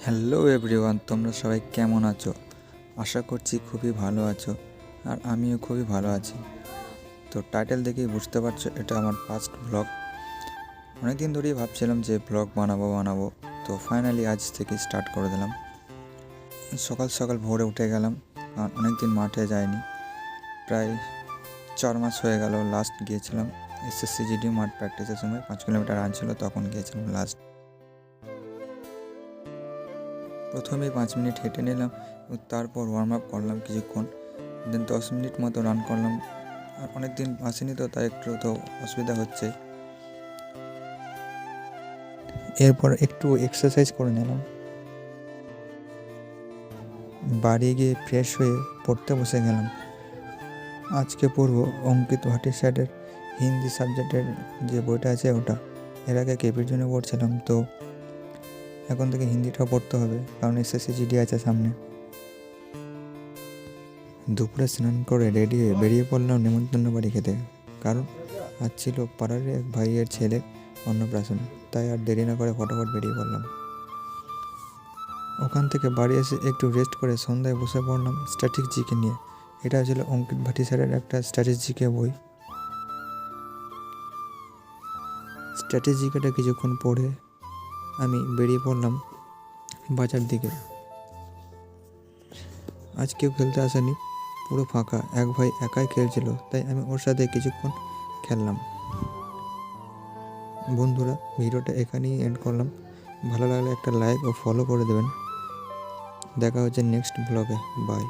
Hello everyone, তোমরা সবাই কেমন আছো? আশা করছি খুবই ভালো আছো, আর আমিও খুবই ভালো আছি। তো টাইটেল দেখেই বুঝতে পারছো এটা আমার ফার্স্ট ব্লগ। অনেকদিন ধরেই ভাবছিলাম যে ব্লগ বানাবো, তো ফাইনালি আজ থেকে স্টার্ট করে দিলাম। সকাল সকাল ভোরে উঠে গেলাম, আর অনেকদিন মাঠে যাইনি। প্রায় 4 মাস হয়ে গেল লাস্ট গিয়েছিলাম। SSCGD মাঠ প্র্যাকটিসের সময় 5 কিলোমিটার রান ছিল, তখন গিয়েছিলাম লাস্ট। প্রথমেই 5 মিনিট হেঁটে নিলাম এবং তারপর ওয়ার্ম আপ করলাম কিছুক্ষণ, দেন 10 মিনিট মতো রান করলাম। আর অনেক দিন আসেনি তো, তাই একটু তো অসুবিধা হচ্ছে। এরপর একটু এক্সারসাইজ করে নিলাম। বাড়ি গিয়ে ফ্রেশ হয়ে পড়তে বসে গেলাম। আজকে পড়ব অঙ্কিত ভাটির স্যারের হিন্দি সাবজেক্টের যে বইটা আছে ওটা। এর আগে কেপির জন্য পড়ছিলাম, তো এখন থেকে হিন্দিটাও পড়তে হবে, কারণ SSCGD আছে সামনে। দুপুরে স্নান করে রেডি হয়ে বেরিয়ে পড়লাম নেমন্তন্ন বাড়ি খেতে, কারণ আজ ছিল পাড়ার এক ভাইয়ের ছেলে অন্নপ্রাশন। তাই আর দেরি না করে ফটাফট বেরিয়ে পড়লাম। ওখান থেকে বাড়ি এসে একটু রেস্ট করে সন্ধ্যায় বসে পড়লাম স্ট্যাটিক জিকে নিয়ে। এটা ছিল অঙ্কিত ভাটি স্যারের একটা স্ট্যাটিক জিকে বই। স্ট্যাটিক জিকেটা কিছুক্ষণ পড়ে আমি বেরিয়ে পড়লাম বাজার দিকে। আজ কেউ খেলতে আসেনি, পুরো ফাঁকা। এক ভাই একাই খেলছিল, তাই আমি ওর সাথে কিছুক্ষণ খেললাম। বন্ধুরা, ভিডিওটা এখানেই এন্ড করলাম। ভালো লাগলে একটা লাইক ও ফলো করে দেবেন। দেখা হচ্ছে নেক্সট ব্লগে। বাই।